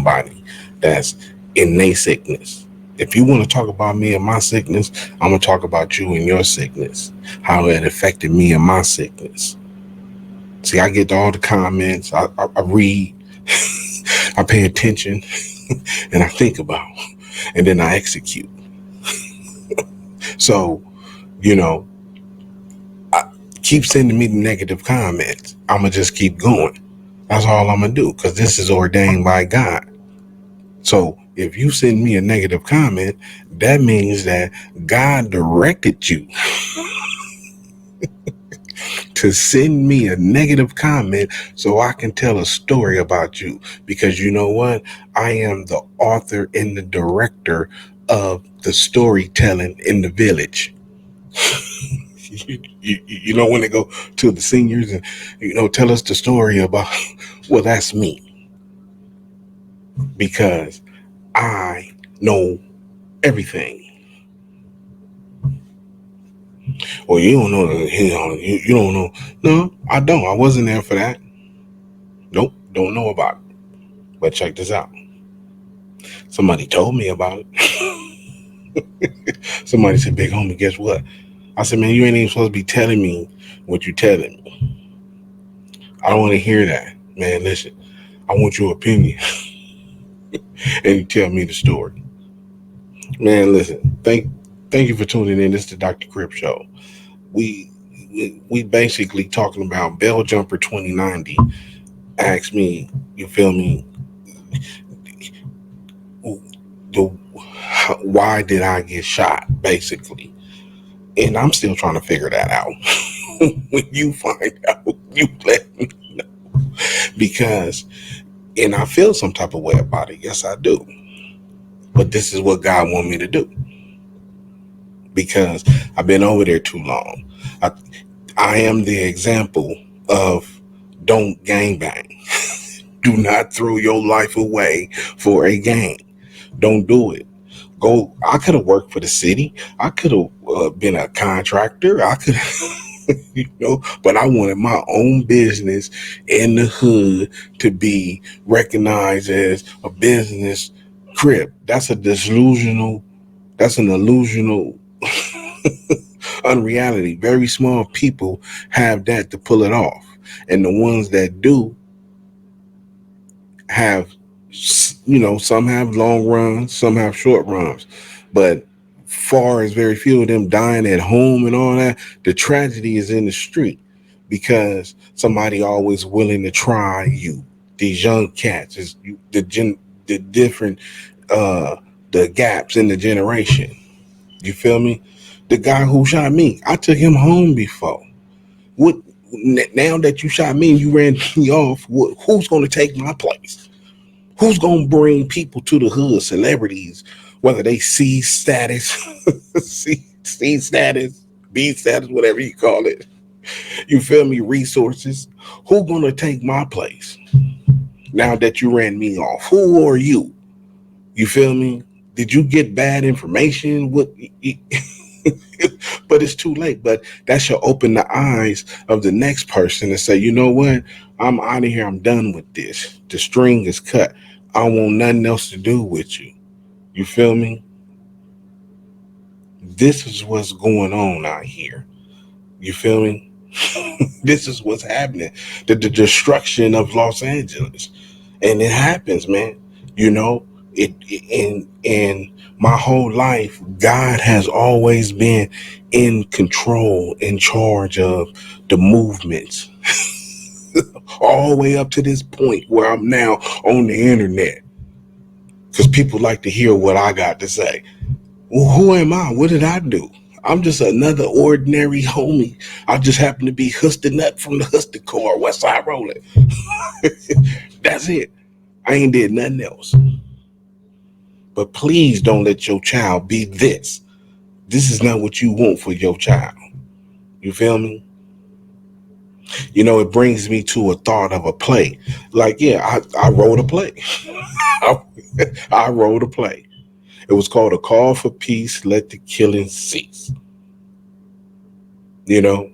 somebody that's in their sickness. If you want to talk about me and my sickness, I'm going to talk about you and your sickness, how it affected me and my sickness. See, I get all the comments, I read, I pay attention, and I think about, and then I execute. So, you know, keep sending me the negative comments. I'm going to just keep going. That's all I'm going to do because this is ordained by God. So if you send me a negative comment, that means that God directed you to send me a negative comment so I can tell a story about you. Because you know what? I am the author and the director of the storytelling in the village. You know, when they go to the seniors and, tell us the story about, well, that's me because I know everything. Well, you don't know, you don't know. No, I don't. I wasn't there for that. Nope, don't know about it. But check this out. Somebody told me about it. Somebody said, big homie, guess what? I said, man, you ain't even supposed to be telling me what you telling me. I don't want to hear that. Man, listen, I want your opinion. And you tell me the story. Man, listen, thank you for tuning in. This is the Dr. Crip Show. We we basically talking about Bell Jumper 2090. Ask me, you feel me, the why did I get shot, basically. And I'm still trying to figure that out. When you find out, you let me know. Because, and I feel some type of way about it. Yes, I do. But this is what God want me to do. Because I've been over there too long. I, I am the example of don't gangbang. Do not throw your life away for a gang. Don't do it. Go. I could have worked for the city. I could have been a contractor. I could, but I wanted my own business in the hood to be recognized as a business. Crip. That's a delusional. That's an illusional unreality. Very small people have that to pull it off, and the ones that do have, some have long runs, some have short runs, but far as very few of them dying at home and all that, the tragedy is in the street because somebody always willing to try you. These young cats is the different uh the gaps in the generation. You feel me? The guy who shot me, I took him home before. What now that you shot me and you ran me off? Who's going to take my place? Who's gonna bring people to the hood? Celebrities, whether they C status, C status, B status, whatever you call it. You feel me? Resources. Who gonna take my place now that you ran me off? Who are you? You feel me? Did you get bad information? What? But it's too late. But that should open the eyes of the next person and say, you know what? I'm out of here. I'm done with this. The string is cut. I want nothing else to do with you. You feel me? This is what's going on out here. You feel me? This is what's happening. The destruction of Los Angeles. And it happens, man. You know, in my whole life, God has always been in control, in charge of the movements. All the way up to this point where I'm now on the internet. Because people like to hear what I got to say. Well, who am I? What did I do? I'm just another ordinary homie. I just happen to be Husta Nut from the Husta Car, West Side Rolling. That's it. I ain't did nothing else. But please don't let your child be this. This is not what you want for your child. You feel me? It brings me to a thought of a play. Like, yeah, I wrote a play. I wrote a play. It was called A Call for Peace, Let the Killing Cease. You know,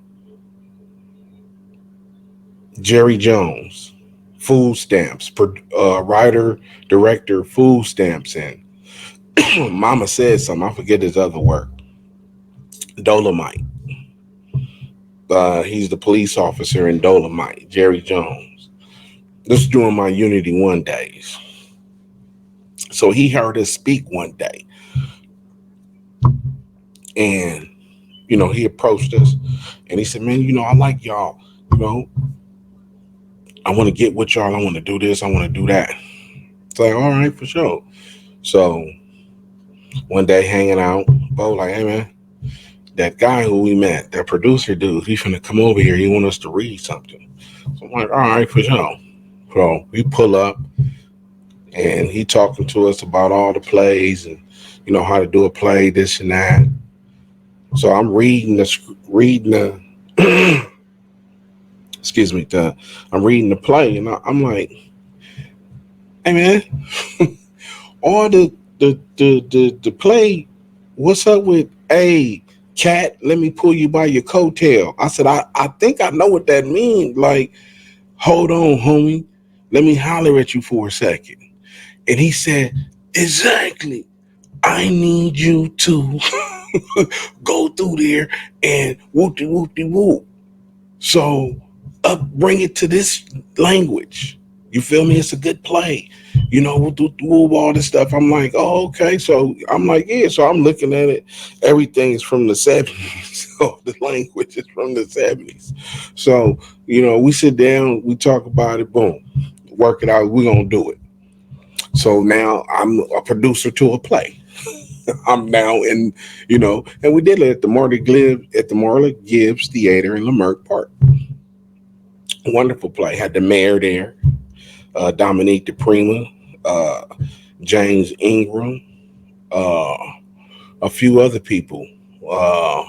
Jerry Jones, food stamps, writer, director, food stamps, and Mama said something. I forget his other word. Dolomite. He's the police officer in Dolomite, Jerry Jones. This is during my Unity One days. So he heard us speak one day, and he approached us, and he said, "Man, I like y'all. You know, I want to get with y'all. I want to do this. I want to do that." It's like, all right, for sure. So one day hanging out, Bo like, "Hey man, that guy who we met, that producer dude, he's gonna come over here. He want us to read something." So I'm like, all right, for sure. So we pull up, and he talking to us about all the plays and how to do a play, this and that. So I'm reading the excuse me, I'm reading the play, and I'm like, hey man, all the play. What's up with a cat? Let me pull you by your coattail. I said, I think I know what that means. Like, hold on, homie. Let me holler at you for a second. And he said, exactly. I need you to go through there and whoopty whoopty whoop. So bring it to this language. You feel me? It's a good play. We'll do all this stuff. I'm like, oh, okay. So I'm like, yeah. So I'm looking at it. Everything is from the 70s. So the language is from the 70s. So, we sit down, we talk about it, boom, work it out. We're going to do it. So now I'm a producer to a play. I'm now in, and we did it at the Marla Gibbs Theater in Leimert Park. Wonderful play. Had the mayor there, Dominique DePrima, uh, James Ingram, uh, a few other people, uh,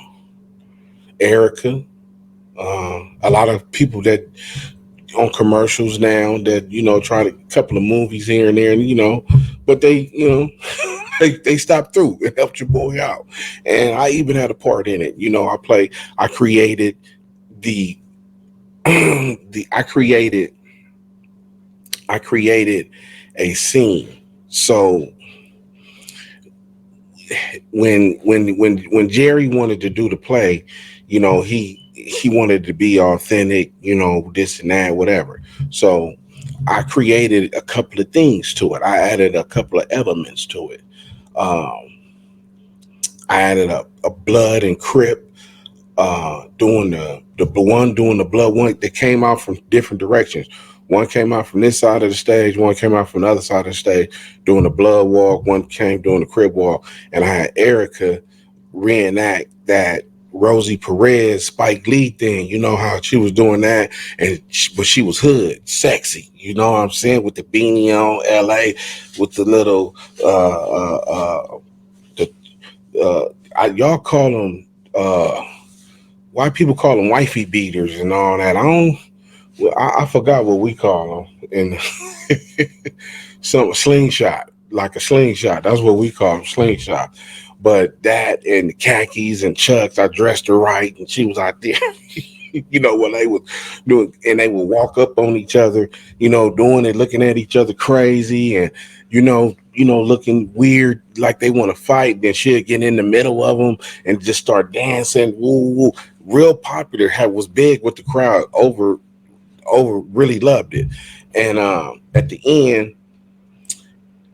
Erica, a lot of people that on commercials now that try to couple of movies here and there, and but they they stopped through and helped your boy out, and I even had a part in it. I created the the I created a scene. So when Jerry wanted to do the play, he wanted to be authentic, this and that, whatever. So I created a couple of things to it. I added a couple of elements to it. Um, I added a blood and Crip doing the one doing the blood one that came out from different directions. One came out from this side of the stage, one came out from the other side of the stage doing the blood walk, one came doing the crib walk, and I had Erica reenact that Rosie Perez Spike Lee thing. You know how she was doing that, but she was hood, sexy. You know what I'm saying, with the beanie on, L.A. with the little the y'all call them white people call them wifey beaters and all that. I don't. Well, I forgot what we call them, and some slingshot, like a slingshot. That's what we call them, slingshot. But that and the khakis and chucks, I dressed her right, and she was out there. When they was doing, and they would walk up on each other, doing it, looking at each other crazy, and looking weird, like they want to fight. Then she'd get in the middle of them and just start dancing. Woo, woo. Real popular. Was big with the crowd. Really loved it. And at the end,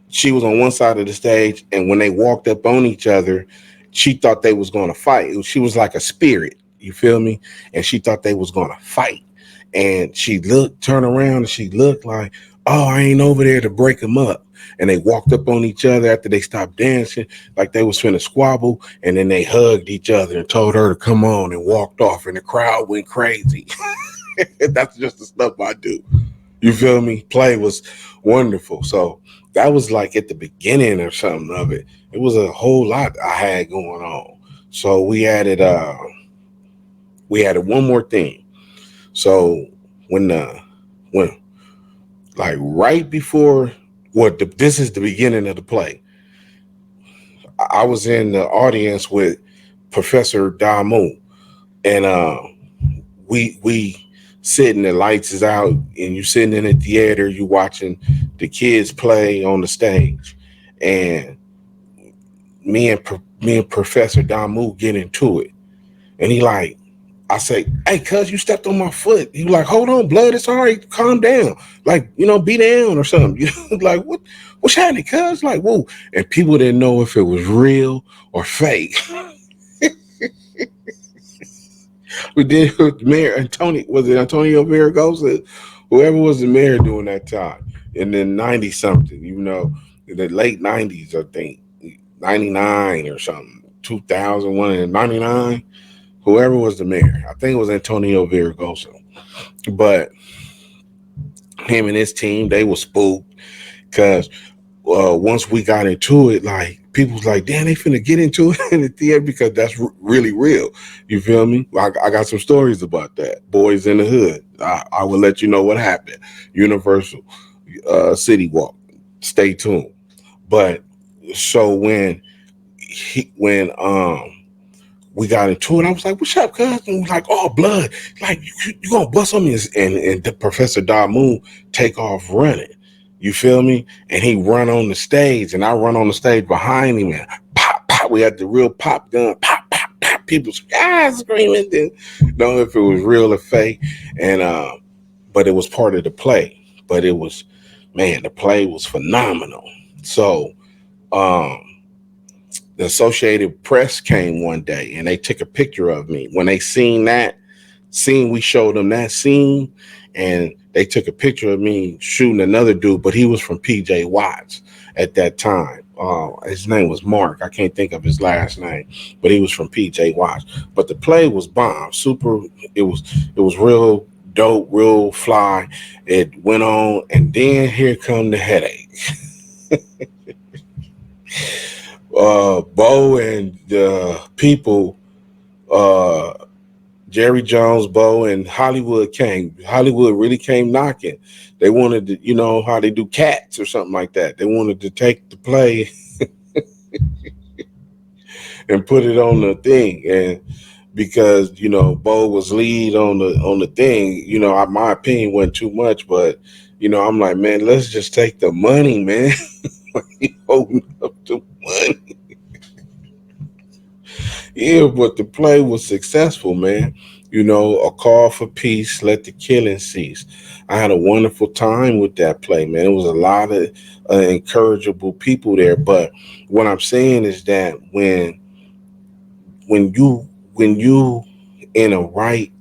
she was on one side of the stage, and when they walked up on each other, she thought they was going to fight. She was like a spirit, you feel me? And she thought they was going to fight. And she turned around, and she looked like, oh, I ain't over there to break them up. And they walked up on each other after they stopped dancing, like they was finna squabble, and then they hugged each other and told her to come on and walked off, and the crowd went crazy. That's just the stuff I do. You feel me? Play was wonderful. So that was like at the beginning or something of it. It was a whole lot I had going on. So we added one more thing. So when when like right before this is the beginning of the play. I was in the audience with Professor Damu, and we sitting, the lights is out, and you sitting in the theater, you watching the kids play on the stage, and me and Professor Damu get into it, and he like, I say, hey, cuz, you stepped on my foot. He like, hold on, blood, it's all right, calm down, like, be down or something. Like, what's happening, cuz? Like, whoa. And people didn't know if it was real or fake. We did with Mayor Antonio, was it Antonio Marigosa? Whoever was the mayor during that time, in the 90 something, in the late 90s, I think, 99 or something, 2001 and 99. Whoever was the mayor, I think it was Antonio Virgoso. But him and his team, they were spooked because once we got into it, like, people was like, damn, they finna get into it in the theater, because that's really real. You feel me? I got some stories about that. Boys in the Hood. I will let you know what happened. Universal City Walk. Stay tuned. But so when we got into it, I was like, what's up, cuz? And he was like, oh, blood. Like, you gonna bust on me? And the Professor Damu take off running. You feel me? And he run on the stage, and I run on the stage behind him, and pop, pop. We had the real pop gun, pop, pop, pop. People screaming. Didn't know if it was real or fake. And but it was part of the play. But it was, man, the play was phenomenal. So um the Associated Press came one day, and they took a picture of me. When they seen that scene, we showed them that scene, and they took a picture of me shooting another dude, but he was from PJ Watts at that time. His name was Mark. I can't think of his last name, but he was from PJ Watts. But the play was bomb. Super. It was real dope, real fly. It went on, and then here come the headache. Bo and the people, uh, Jerry Jones, Bo, and Hollywood came. Hollywood really came knocking. They wanted to, how they do Cats or something like that. They wanted to take the play and put it on the thing. And because, Bo was lead on the thing, my opinion wasn't too much, but I'm like, man, let's just take the money, man. Holding up the money. Yeah, but the play was successful, man. A call for peace, let the killing cease. I had a wonderful time with that play, man. It was a lot of encourageable people there. But what I'm saying is that when you in a right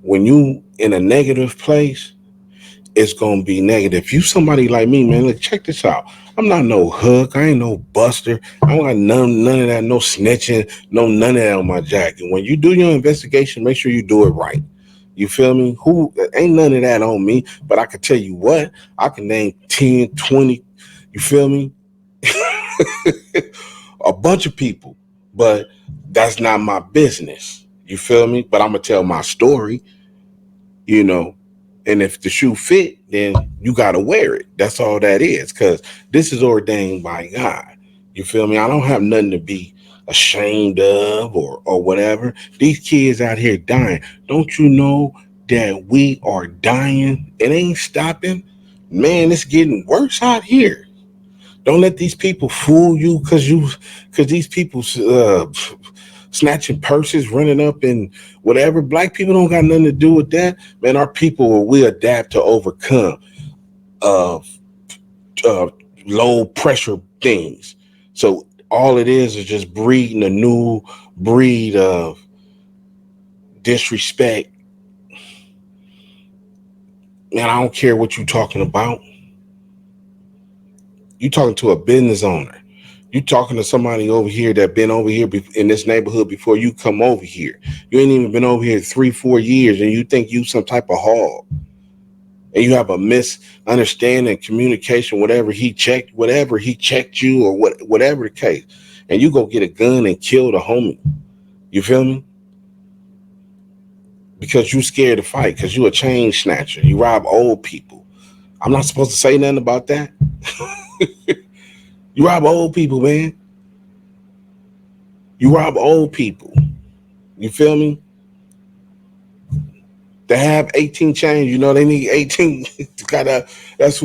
when you in a negative place, it's gonna be negative. If you somebody like me, man, look, check this out. I'm not no hook. I ain't no buster. I don't got none of that, no snitching, no none of that on my jacket. When you do your investigation, make sure you do it right. You feel me? Who ain't none of that on me, but I can tell you what, I can name 10, 20, you feel me? A bunch of people, but that's not my business. You feel me? But I'm gonna tell my story, you know. And if the shoe fit, then you gotta wear it. That's all that is, because this is ordained by God. You feel me? I don't have nothing to be ashamed of or whatever. These kids out here dying. Don't you know that we are dying? It ain't stopping. Man, it's getting worse out here. Don't let these people fool you, because these people snatching purses, running up and whatever. Black people don't got nothing to do with that. Man, our people will adapt to overcome uh, uh, low pressure things. So all it is just breeding a new breed of disrespect. Man, I don't care what you talking about. You talking to a business owner. You talking to somebody over here that been over here in this neighborhood before you come over here. You ain't even been over here 3, 4 years, and you think you some type of hog, and you have a misunderstanding, communication, whatever he checked you, or whatever the case, and you go get a gun and kill the homie. You feel me? Because you scared to fight, because you a chain snatcher. You rob old people. I'm not supposed to say nothing about that. You rob old people, man. You rob old people. You feel me? to have 18 chains. You know, they need 18 to kind of, that's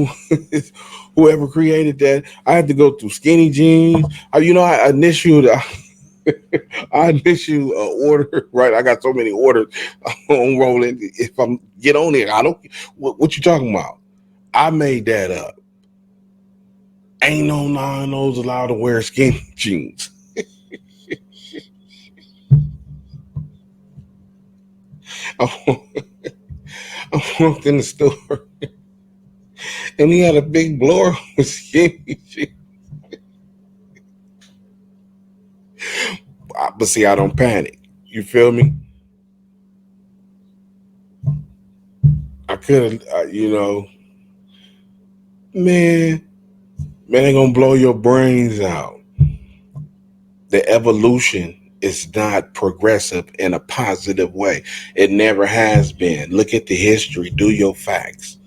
whoever created that. I had to go through skinny jeans. I initial I initial order, right? I got so many orders on rolling. If I'm get on it, I don't, what you talking about? I made that up. Ain't no nine those allowed to wear skinny jeans. I walked in the store and he had a big blower with skinny jeans. But see, I don't panic. You feel me? I could have, man, man, they gonna blow your brains out. The evolution is not progressive in a positive way. It never has been. Look at the history. Do your facts.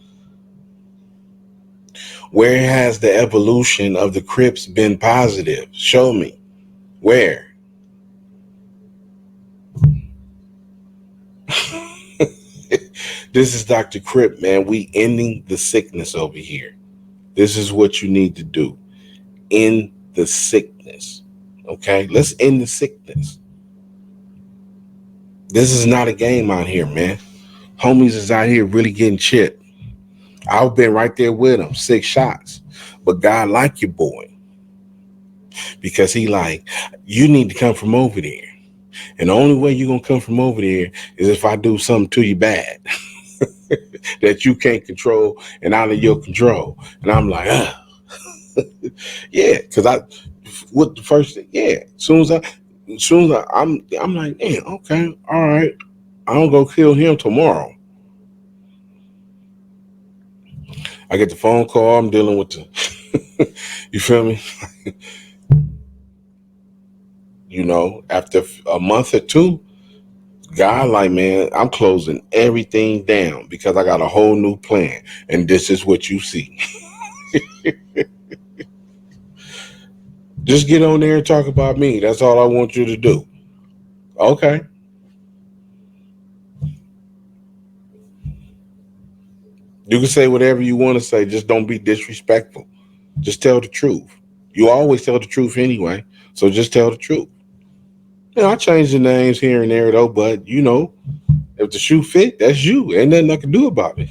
Where has the evolution of the Crips been positive? Show me. Where? This is Dr. Crip, man. We ending the sickness over here. This is what you need to do. End the sickness. Okay? Let's end the sickness. This is not a game out here, man. Homies is out here really getting chipped. I've been right there with them, 6 shots. But God like your boy because he like, you need to come from over there. And the only way you're going to come from over there is if I do something to you bad that you can't control and out of your control. And I'm like, yeah, because with the first thing, yeah, as soon as I'm like, damn, okay, all right, I don't go kill him tomorrow. I get the phone call. I'm dealing with the, you feel me? After a month or two, God, like, man, I'm closing everything down because I got a whole new plan. And this is what you see. Just get on there and talk about me. That's all I want you to do. Okay. You can say whatever you want to say. Just don't be disrespectful. Just tell the truth. You always tell the truth anyway. So just tell the truth. I change the names here and there though, but if the shoe fit, that's you. Ain't nothing I can do about it.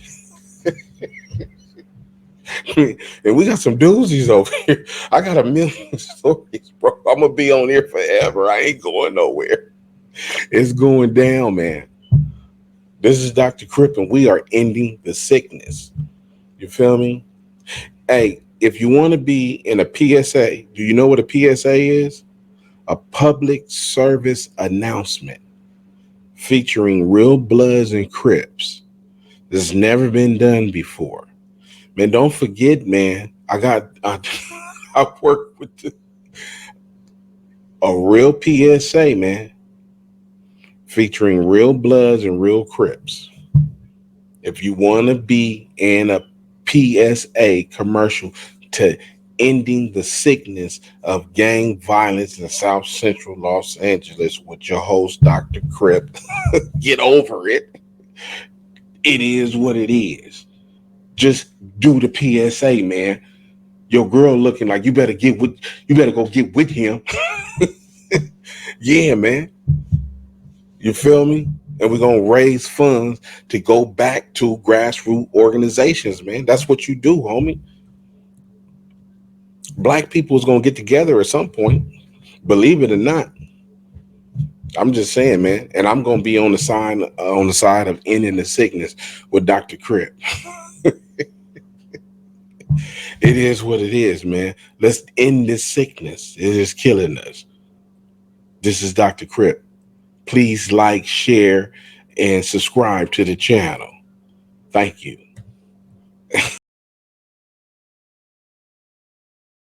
And we got some doozies over here. I got a million stories, bro. I'm gonna be on here forever. I ain't going nowhere. It's going down, man. This is Dr. Crip, and we are ending the sickness. You feel me? Hey, if you want to be in a PSA, do you know what a PSA is? A public service announcement featuring real Bloods and Crips. This has never been done before. Man, don't forget, man. I work with a real PSA, man, featuring real Bloods and real Crips. If you want to be in a PSA commercial to ending the sickness of gang violence in South Central Los Angeles with your host, Dr. Crip, get over it. It is what it is. Just do the PSA, man. Your girl looking like you better go get with him. Yeah, man. You feel me? And we're gonna raise funds to go back to grassroots organizations, man. That's what you do, homie. Black people is gonna get together at some point. Believe it or not. I'm just saying, man. And I'm gonna be on the side of ending the sickness with Dr. Crip. It is what it is, man. Let's end this sickness. It is killing us. This is Dr. Crip. Please like, share, and subscribe to the channel. Thank you.